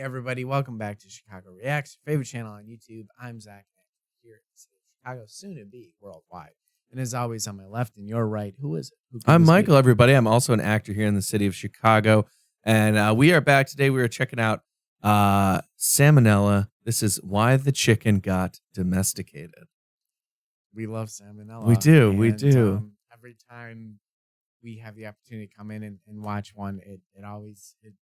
everybody, welcome back to Chicago Reacts, your favorite channel on YouTube. I'm Zach, here in the city of Chicago, soon to be worldwide. And as always, on my left and your right, who is it? I'm Michael, everybody. I'm also an actor here in the city of Chicago. And we are back today. We are checking out Salmonella. This is Why the Chicken Got Domesticated. We love Salmonella. We do. Every time we have the opportunity to come in and watch one, it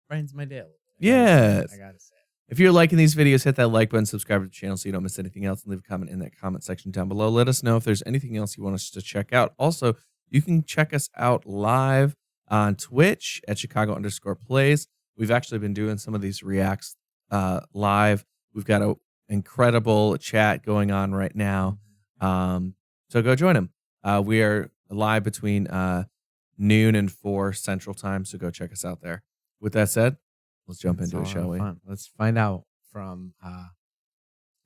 brightens my day a little bit. Yes. I gotta say. If you're liking these videos, hit that like button, subscribe to the channel so you don't miss anything else, and leave a comment in that comment section down below. Let us know if there's anything else you want us to check out. Also, you can check us out live on Twitch at Chicago_plays. We've actually been doing some of these reacts live. We've got an incredible chat going on right now. So go join them. We are live between noon and 4 Central Time, so go check us out there. With that said, let's jump into it, shall we? Fun. Let's find out from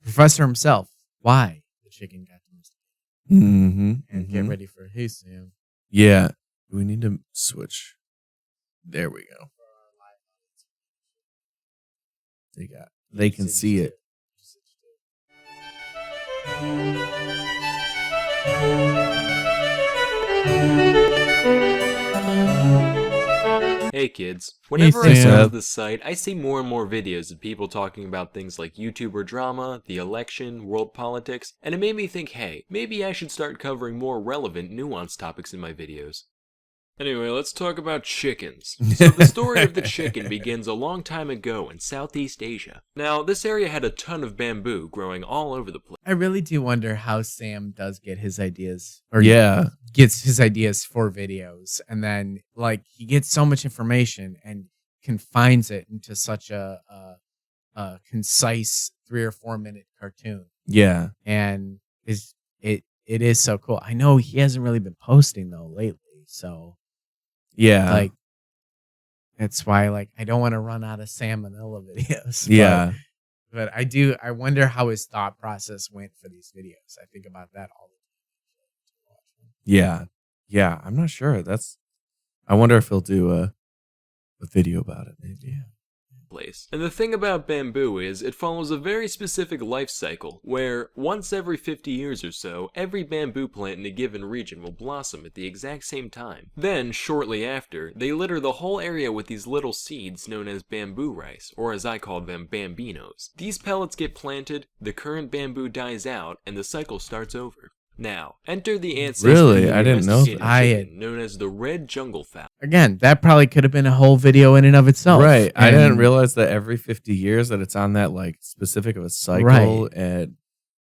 Professor himself why the chicken got domesticated. And get ready for Hey Sam. Yeah. We need to switch. There we go. They can see it. Hey kids, whenever I Sam. browse this site, I see more and more videos of people talking about things like YouTuber drama, the election, world politics, and it made me think, hey, maybe I should start covering more relevant, nuanced topics in my videos. Anyway, let's talk about chickens. So the story of the chicken begins a long time ago in Southeast Asia. Now, this area had a ton of bamboo growing all over the place. I really do wonder how Sam does get his ideas, or gets his ideas for videos, and then like he gets so much information and confines it into such a concise 3 or 4 minute cartoon. Yeah, and it is so cool. I know he hasn't really been posting though lately, so. Yeah. Like, that's why, like, I don't want to run out of Salmonella videos. Yeah. But I wonder how his thought process went for these videos. I think about that all the time. Yeah. Yeah. I'm not sure. I wonder if he'll do a video about it, maybe. Yeah. Place. And the thing about bamboo is it follows a very specific life cycle where once every 50 years or so, every bamboo plant in a given region will blossom at the exact same time. Then, shortly after, they litter the whole area with these little seeds known as bamboo rice, or as I call them, bambinos. These pellets get planted, the current bamboo dies out, and the cycle starts over. Now, enter the ancestor Really? of the I didn't know domesticated that. chicken, known as the red jungle fowl. Again, that probably could have been a whole video in and of itself. Right. I And- didn't realize that every 50 years that it's on that like specific of a cycle. Right. And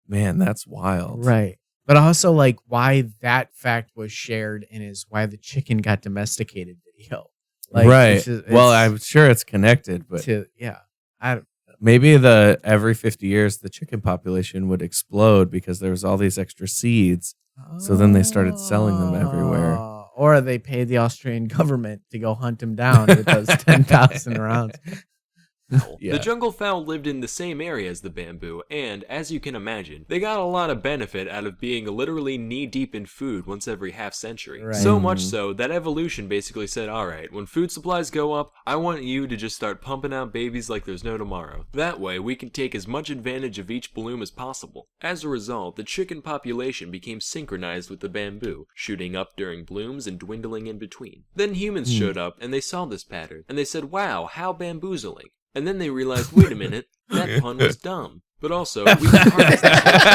man, that's wild. Right. But also, like, why that fact was shared in his Why the Chicken Got Domesticated video. Like, right. it's just- Well, it's I'm sure it's connected, but maybe every 50 years the chicken population would explode because there was all these extra seeds. So then they started selling them everywhere. Or they paid the Australian government to go hunt him down with those 10,000 rounds. Yeah. The jungle fowl lived in the same area as the bamboo, and, as you can imagine, they got a lot of benefit out of being literally knee-deep in food once every half-century. Right. So much so that evolution basically said, alright, when food supplies go up, I want you to just start pumping out babies like there's no tomorrow. That way, we can take as much advantage of each bloom as possible. As a result, the chicken population became synchronized with the bamboo, shooting up during blooms and dwindling in between. Then humans showed up, and they saw this pattern, and they said, wow, how bamboozling. And then they realized, wait a minute, that pun was dumb. But also, we can harvest that.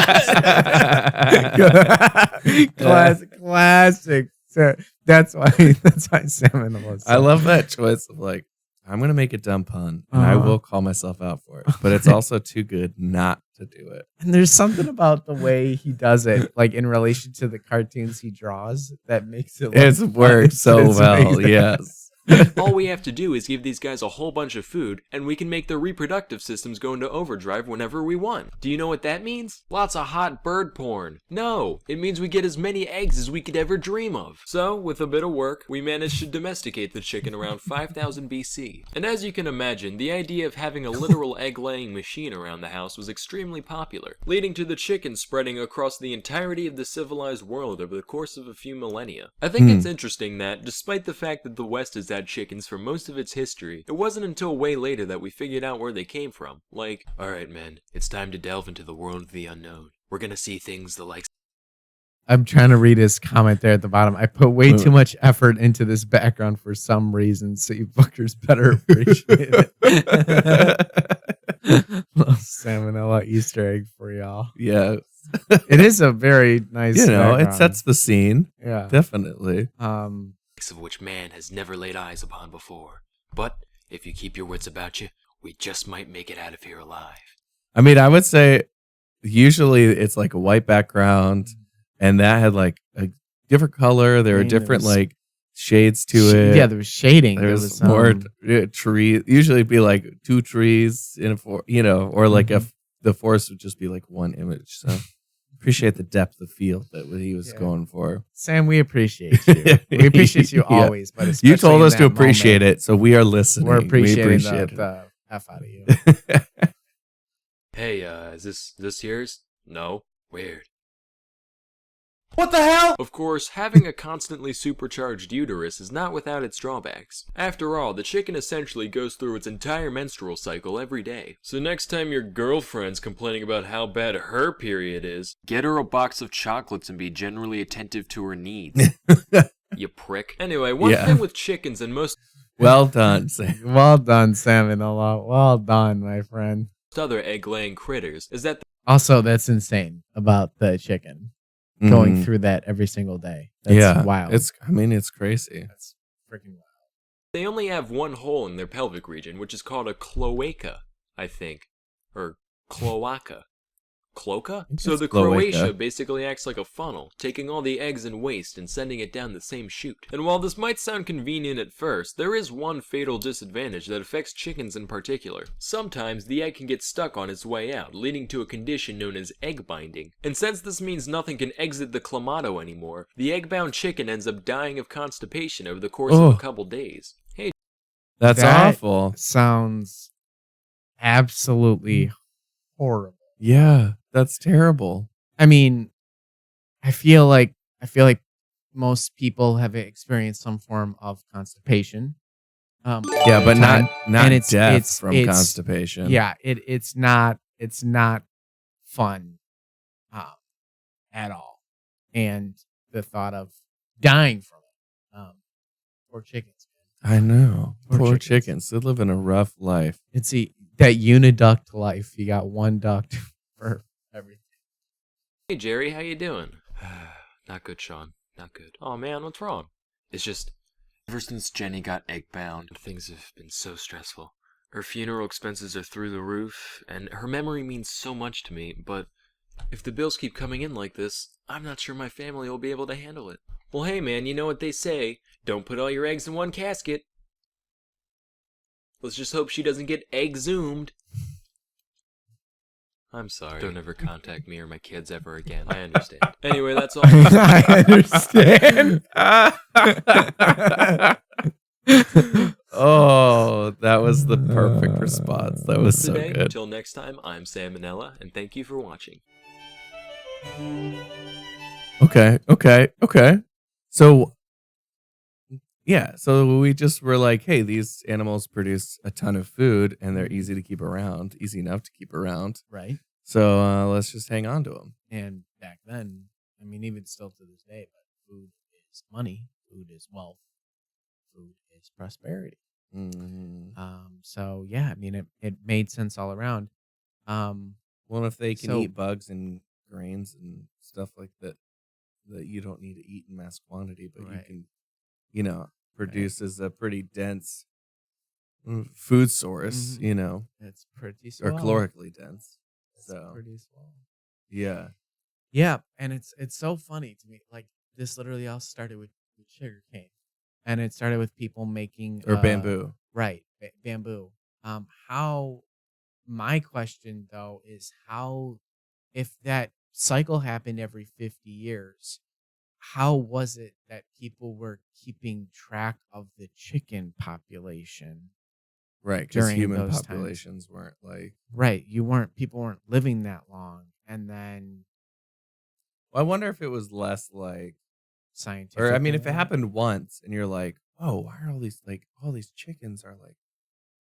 Classic. So that's why Salmonella. I love that choice of like, I'm going to make a dumb pun and I will call myself out for it. But it's also too good not to do it. And there's something about the way he does it, like in relation to the cartoons he draws, that makes it. It's worked so well. amazing. Yes. All we have to do is give these guys a whole bunch of food, and we can make their reproductive systems go into overdrive whenever we want. Do you know what that means? Lots of hot bird porn. No, it means we get as many eggs as we could ever dream of. So, with a bit of work, we managed to domesticate the chicken around 5000 BC. And as you can imagine, the idea of having a literal egg-laying machine around the house was extremely popular, leading to the chicken spreading across the entirety of the civilized world over the course of a few millennia. I think it's interesting that, despite the fact that the West has had chickens for most of its history. It wasn't until way later that we figured out where they came from. Like, alright men, it's time to delve into the world of the unknown. We're gonna see things the likes. I'm trying to read his comment there at the bottom. I put way too much effort into this background for some reason, so you fuckers better appreciate it. Little salmonella Easter egg for y'all. Yeah. It is a very nice background. It sets the scene. Yeah. Definitely. Of which man has never laid eyes upon before. But if you keep your wits about you, we just might make it out of here alive. I mean, I would say usually it's like a white background, and that had like a different color. There were different like shades to it. Yeah, there was shading. There was more tree. Usually it'd be like two trees in a or like the forest would just be like one image. So appreciate the depth of field that he was going for. Sam, we appreciate you. We appreciate you always, but especially you told us to appreciate it, so we are listening. We're appreciating the F out of you. Hey, is this yours? No? Weird. What the hell? Of course, having a constantly supercharged uterus is not without its drawbacks. After all, the chicken essentially goes through its entire menstrual cycle every day. So next time your girlfriend's complaining about how bad her period is, get her a box of chocolates and be generally attentive to her needs. You prick. Anyway, one thing with chickens and most... Well done, Sam. Well done, Salmonella. Well done, my friend. Other egg-laying critters is that... Also, that's insane about the chicken. Going through that every single day. That's wild. It's crazy. That's freaking wild. They only have one hole in their pelvic region, which is called a cloaca, I think. Or cloaca. Cloaca? So the cloaca basically acts like a funnel, taking all the eggs and waste and sending it down the same chute. And while this might sound convenient at first, there is one fatal disadvantage that affects chickens in particular. Sometimes the egg can get stuck on its way out, leading to a condition known as egg binding. And since this means nothing can exit the clamato anymore, the egg-bound chicken ends up dying of constipation over the course of a couple days. Hey, that's awful. Sounds absolutely horrible. Yeah. That's terrible. I mean, I feel like most people have experienced some form of constipation. But not death from constipation. Yeah, it's not fun at all. And the thought of dying from it. Poor chickens. I know. Poor chickens. They live in a rough life. It's that uniduct life. You got one duct for everything. Hey Jerry, how you doing? Not good, Sean. Not good. Oh man, what's wrong? It's just, ever since Jenny got egg-bound, things have been so stressful. Her funeral expenses are through the roof, and her memory means so much to me, but if the bills keep coming in like this, I'm not sure my family will be able to handle it. Well hey man, you know what they say, don't put all your eggs in one casket. Let's just hope she doesn't get egg-zoomed. I'm sorry. Don't ever contact me or my kids ever again. I understand. Anyway, that's all. I understand. Oh, that was the perfect response. That was so good. Until next time, I'm Salmonella, and thank you for watching. Okay. So, yeah, so we just were like, hey, these animals produce a ton of food, and they're easy to keep around, easy enough to keep around. Right. So let's just hang on to them. And back then, I mean, even still to this day, but food is money, food is wealth, food is prosperity. Mm-hmm. So yeah, I mean, it made sense all around. Well, if they can eat bugs and grains and stuff like that you don't need to eat in mass quantity, but you can, produces a pretty dense food source, It's pretty small. or calorically dense. It's pretty small. Yeah. Yeah, and it's so funny to me. Like, this literally all started with sugar cane. And it started with people making... Or bamboo. Right, bamboo. My question, though, is how, if that cycle happened every 50 years, how was it that people were keeping track of the chicken population? Right, because human populations weren't like... Right, people weren't living that long. And then... Well, I wonder if it was less like... scientific. Or, I mean, if it happened once and you're like, oh, why are all these chickens are like,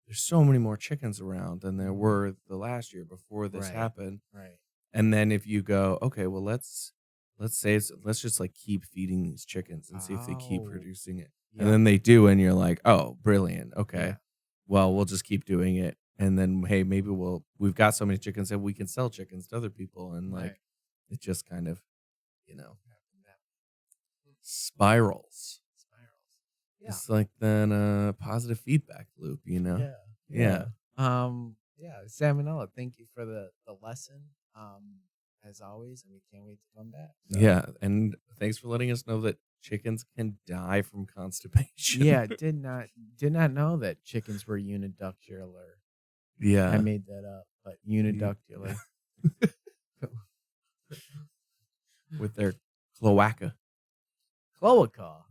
there's so many more chickens around than there were the last year before this Right. happened. Right. And then if you go, okay, well, let's just like keep feeding these chickens and see if they keep Oh, producing it. yeah. And then they do, and you're like, oh, brilliant. Okay. Yeah. Well, we'll just keep doing it. And then, hey, maybe we've got so many chickens that we can sell chickens to other people. And like, Right. it just kind of, spirals. Yeah. It's like that positive feedback loop, Yeah. Yeah. Yeah. Salmonella, thank you for the lesson. As always, and we can't wait to come back. So, Yeah. And thanks for letting us know that chickens can die from constipation. yeah, did not know that chickens were uniductular. I Yeah. made that up, but uniductular. With their cloaca. Cloaca.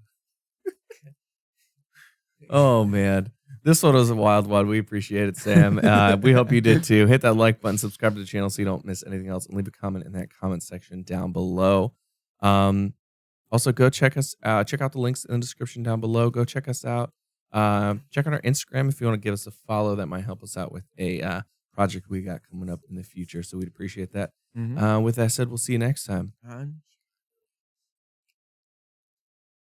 Oh, man. This one was a wild one. We appreciate it, Sam. We hope you did too. Hit that like button, subscribe to the channel so you don't miss anything else, and leave a comment in that comment section down below. Also, go check us out. Check out the links in the description down below. Go check us out. Check out our Instagram if you want to give us a follow. That might help us out with a project we got coming up in the future. So we'd appreciate that. Mhm. With that said, we'll see you next time. Punch.